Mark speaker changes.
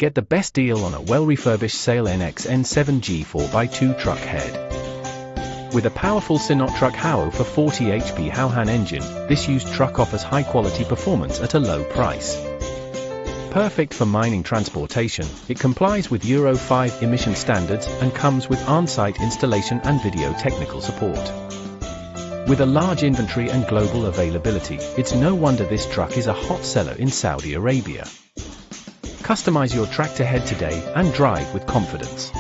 Speaker 1: Get the best deal on a well-refurbished HOWO N7G 4x2 truck head. With a powerful SINOTRUK HOWO for 40 HP HOWO N engine, this used truck offers high-quality performance at a low price. Perfect for mining transportation, it complies with Euro 5 emission standards and comes with on-site installation and video technical support. With a large inventory and global availability, it's no wonder this truck is a hot seller in Saudi Arabia. Customize your tractor head today and drive with confidence.